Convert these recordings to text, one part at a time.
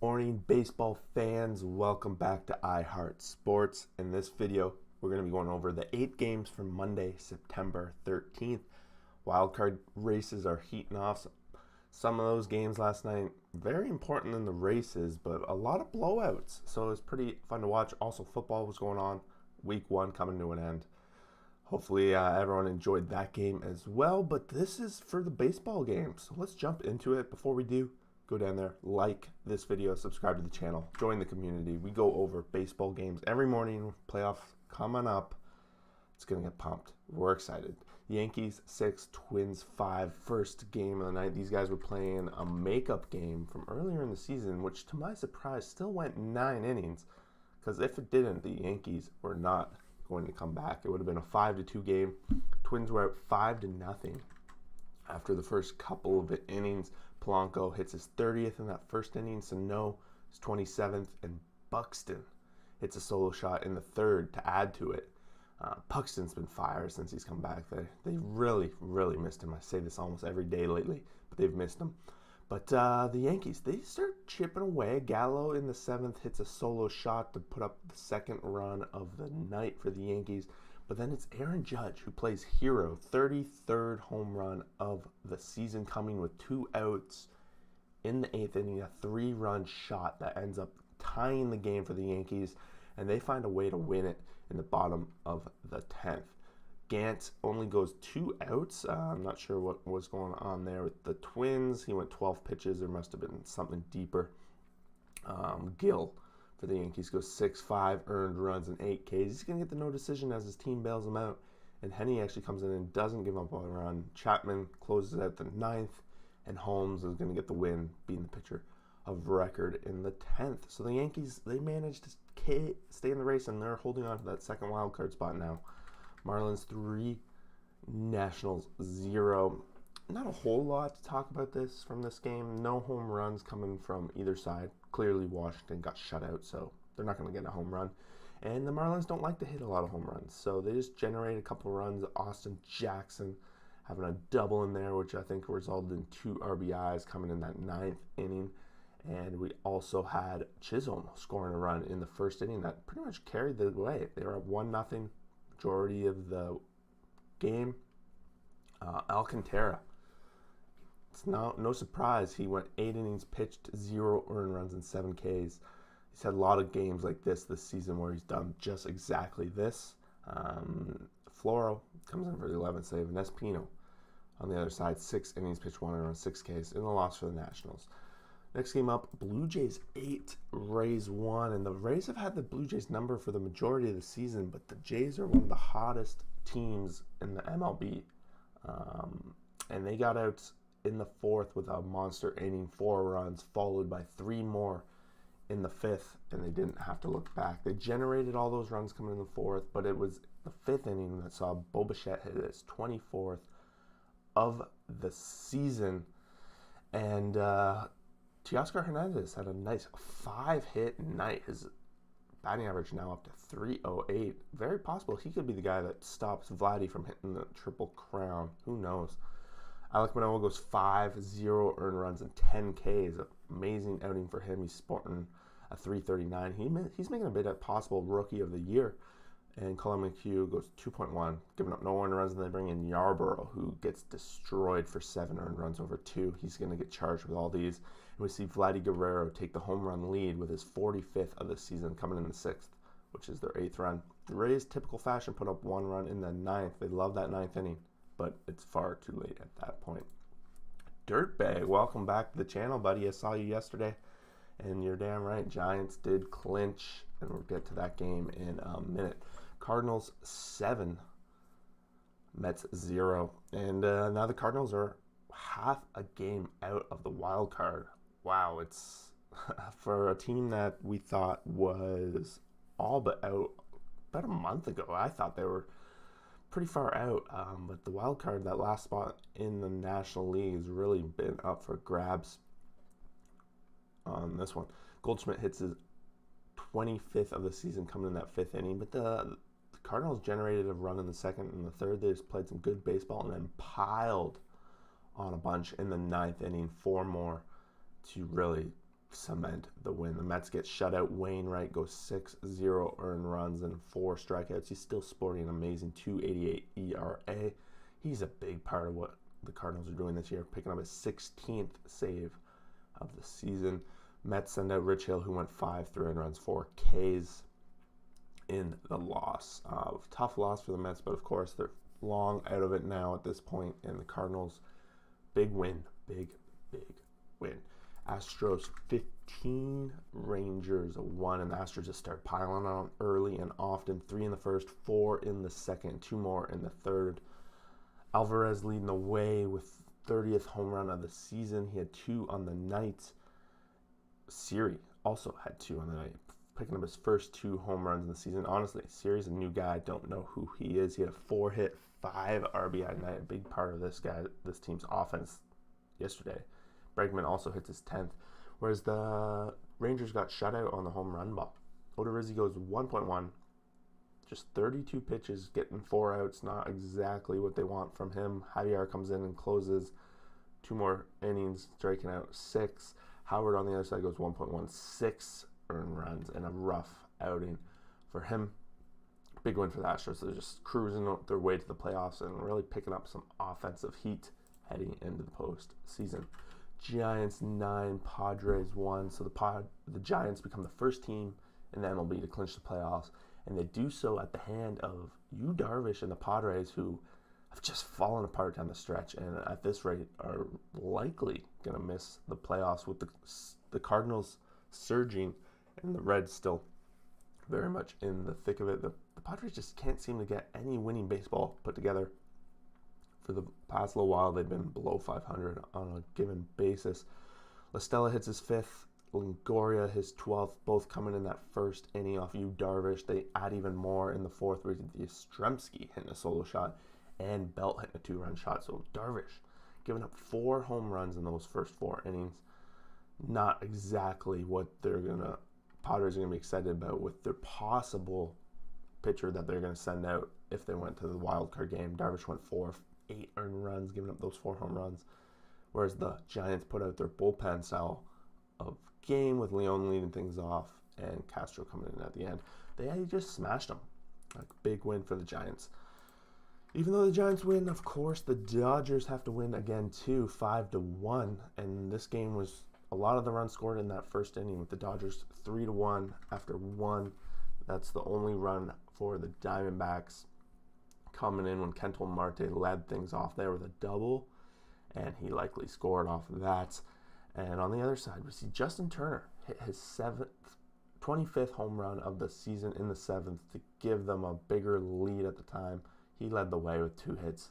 Morning, baseball fans. Welcome back to iHeart Sports. In this video, we're going to be going over the 8 games from Monday, September 13th. Wildcard races are heating off. Some of those games last night, very important in the races, but a lot of blowouts. So it was pretty fun to watch. Also, football was going on. Week 1 coming to an end. Hopefully, everyone enjoyed that game as well. But this is for the baseball game. So let's jump into it. Before we do, go down there, like this video, subscribe to the channel, join the community. We go over baseball games every morning. Playoffs coming up. It's going to get pumped. We're excited. Yankees 6, Twins 5. First game of the night. These guys were playing a makeup game from earlier in the season, which to my surprise still went 9 innings. Because if it didn't, the Yankees were not going to come back. It would have been a 5-2 game. Twins were out 5-0 after the first couple of innings. Polanco hits his 30th in that first inning. Sano his 27th, and Buxton hits a solo shot in the third to add to it. Buxton's been fire since he's come back. They really missed him. I say this almost every day lately, but they've missed him. But the Yankees, they start chipping away. Gallo in the 7th hits a solo shot to put up the second run of the night for the Yankees. But then it's Aaron Judge who plays hero, 33rd home run of the season, coming with 2 outs in the 8th inning, a 3-run shot that ends up tying the game for the Yankees, and they find a way to win it in the bottom of the 10th. Gant only goes 2 outs. I'm not sure what was going on there with the Twins. He went 12 pitches. There must have been something deeper. Gill for the Yankees goes 6-5, earned runs and 8 Ks. He's going to get the no decision as his team bails him out. And Henney actually comes in and doesn't give up a run. Chapman closes out the 9th, and Holmes is going to get the win, being the pitcher of record in the 10th. So the Yankees, they managed to stay in the race, and they're holding on to that second wild card spot now. Marlins 3, Nationals 0. Not a whole lot to talk about from this game. No home runs coming from either side. Clearly Washington got shut out, so they're not going to get a home run. And the Marlins don't like to hit a lot of home runs, so they just generate a couple runs. Austin Jackson having a double in there, which I think resulted in 2 RBIs coming in that 9th inning. And we also had Chisholm scoring a run in the first inning that pretty much carried the way. They were up 1-0 majority of the game. Alcantara, it's no surprise he went 8 innings pitched, 0 earned runs and 7 Ks. He's had a lot of games like this season where he's done just exactly this. Floro comes in for the 11th save, and Espino on the other side, 6 innings pitched, 1 earned run, 6 Ks in the loss for the Nationals. Next game up, Blue Jays 8, Rays 1. And the Rays have had the Blue Jays number for the majority of the season, but the Jays are one of the hottest teams in the MLB. And they got out in the 4th with a monster inning, 4 runs, followed by 3 more in the 5th, and they didn't have to look back. They generated all those runs coming in the 4th, but it was the 5th inning that saw Bo Bichette hit his 24th of the season. And Teoscar Hernandez had a nice 5-hit night. His batting average now up to .308. Very possible he could be the guy that stops Vlady from hitting the Triple Crown. Who knows? Alek Manoah goes 5, 0 earned runs and 10 Ks. Amazing outing for him. He's sporting a .339. He's making a bid at possible Rookie of the Year. And Colin McHugh goes 2.1, giving up no earned runs, and they bring in Yarborough, who gets destroyed for 7 earned runs over 2. He's going to get charged with all these. And we see Vlady Guerrero take the home run lead with his 45th of the season, coming in the 6th, which is their 8th run. The Rays, typical fashion, put up 1 run in the 9th. They love that 9th inning, but it's far too late at that point. Dirtbag, welcome back to the channel, buddy. I saw you yesterday, and you're damn right. Giants did clinch, and we'll get to that game in a minute. Cardinals 7, Mets 0, and now the Cardinals are half a game out of the wild card. Wow, it's for a team that we thought was all but out about a month ago. I thought they were pretty far out, but the wild card, that last spot in the National League, has really been up for grabs on this one. Goldschmidt hits his 25th of the season coming in that 5th inning, but the Cardinals generated a run in the 2nd and the 3rd. They just played some good baseball and then piled on a bunch in the 9th inning, 4 more to really cement the win. The Mets get shut out. Wainwright goes 6-0 earned runs and 4 strikeouts. He's still sporting an amazing 2.88 ERA. He's a big part of what the Cardinals are doing this year, picking up his 16th save of the season. Mets send out Rich Hill, who went 5 earned runs, 4 Ks in the loss. Tough loss for the Mets, but of course they're long out of it now at this point, and the Cardinals, big win. Big win. Astros 15, Rangers 1, and the Astros just start piling on early and often. 3 in the first, 4 in the second, 2 more in the third. Alvarez leading the way with 30th home run of the season. He had 2 on the night. Siri also had 2 on the night, picking up his first 2 home runs in the season. Honestly, Siri's a new guy. I don't know who he is. He had a 4-hit, 5 RBI night. A big part of this team's offense yesterday. Bregman also hits his 10th, whereas the Rangers got shut out on the home run ball. Odorizzi goes 1.1, just 32 pitches, getting 4 outs, not exactly what they want from him. Javier comes in and closes 2 more innings, striking out 6. Howard on the other side goes 1.16 earned runs and a rough outing for him. Big win for the Astros. They're just cruising their way to the playoffs and really picking up some offensive heat heading into the postseason. Giants 9, Padres 1. So the Giants become the first team in the MLB to clinch the playoffs, and they do so at the hand of Yu Darvish and the Padres, who have just fallen apart down the stretch, and at this rate are likely going to miss the playoffs, with the Cardinals surging and the Reds still very much in the thick of it. The Padres just can't seem to get any winning baseball put together. For the past little while, they've been below 500 on a given basis. La Stella hits his 5th, Longoria his 12th, both coming in that first inning off Yu Darvish. They add even more in the 4th, where Yastrzemski hitting a solo shot and Belt hitting a 2-run shot. So Darvish giving up 4 home runs in those first 4 innings. Not exactly what Padres are gonna be excited about with their possible pitcher that they're gonna send out if they went to the wild card game. Darvish went 8 earned runs, giving up those 4 home runs, whereas the Giants put out their bullpen style of game with Leon leading things off and Castro coming in at the end. They just smashed them. A big win for the Giants. Even though the Giants win, of course, the Dodgers have to win again too, 5-1. And this game was a lot of the runs scored in that first inning, with the Dodgers 3-1 after 1. That's the only run for the Diamondbacks, coming in when Kenton Marte led things off there with a double, and he likely scored off of that. And on the other side, we see Justin Turner hit his 25th home run of the season in the 7th to give them a bigger lead at the time. He led the way with 2 hits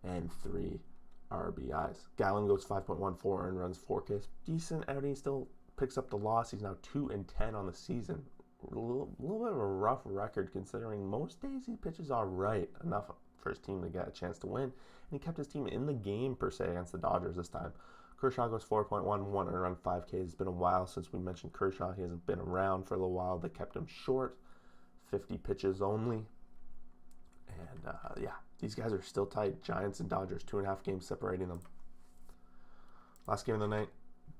and 3 RBIs. Gallen goes 5.14 earned runs, 4 Ks. Decent outing, still picks up the loss. He's now 2-10 on the season. A little bit of a rough record, considering most days he pitches all right, enough for his team to get a chance to win, and he kept his team in the game per se against the Dodgers this time. Kershaw goes 4.11 earned run, 5 Ks. It's been a while since we mentioned Kershaw. He hasn't been around for a little while. They kept him short, 50 pitches only, and these guys are still tight. Giants and Dodgers, 2.5 games separating them. Last game of the night.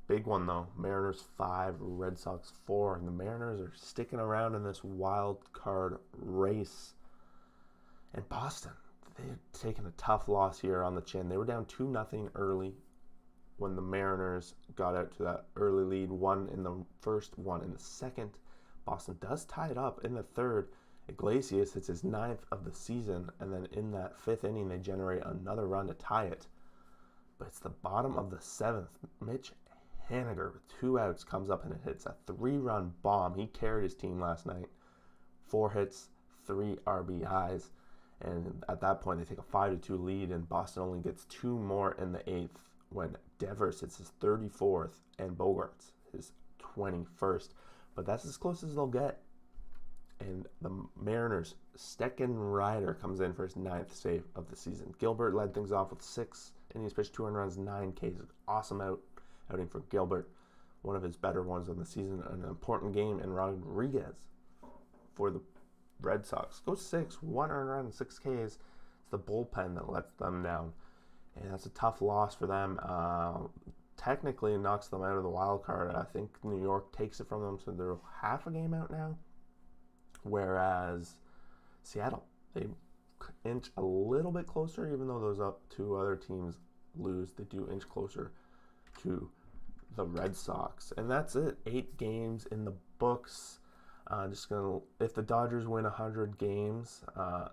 Big one, though. Mariners 5, Red Sox 4. And the Mariners are sticking around in this wild card race. And Boston, they've taken a tough loss here on the chin. They were down 2-0 early when the Mariners got out to that early lead. 1 in the first, 1 in the second. Boston does tie it up in the third. Iglesias hits his 9th of the season. And then in that 5th inning, they generate another run to tie it. But it's the bottom of the 7th. Mitch Haniger, with 2 outs, comes up and it hits a 3-run bomb. He carried his team last night. 4 hits, 3 RBIs. And at that point, they take a 5-2 lead, and Boston only gets 2 more in the 8th when Devers hits his 34th and Bogarts his 21st. But that's as close as they'll get. And the Mariners' Stecken Ryder comes in for his 9th save of the season. Gilbert led things off with 6 innings pitched, 2 earned runs, 9 Ks. Awesome outing for Gilbert, one of his better ones of the season. An important game, and Rodriguez for the Red Sox goes 6, 1 earned run, 6 Ks. It's the bullpen that lets them down, and that's a tough loss for them. technically knocks them out of the wild card. I think New York takes it from them, so they're half a game out now. Whereas Seattle, they inch a little bit closer, even though those two other teams lose. They do inch closer to the Red Sox, and that's it. 8 games in the books. If the Dodgers win 100 games,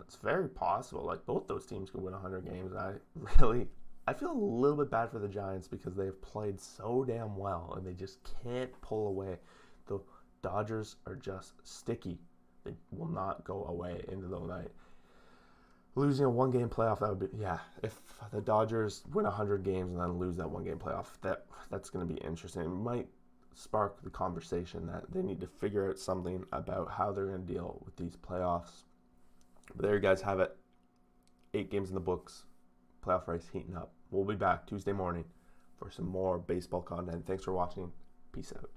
it's very possible. Like, both those teams could win 100 games. I feel a little bit bad for the Giants because they've played so damn well and they just can't pull away. The Dodgers are just sticky. They will not go away into the night. Losing a 1-game playoff, that would be, if the Dodgers win 100 games and then lose that 1-game playoff, that's going to be interesting. It might spark the conversation that they need to figure out something about how they're going to deal with these playoffs. But there you guys have it. 8 games in the books. Playoff race heating up. We'll be back Tuesday morning for some more baseball content. Thanks for watching. Peace out.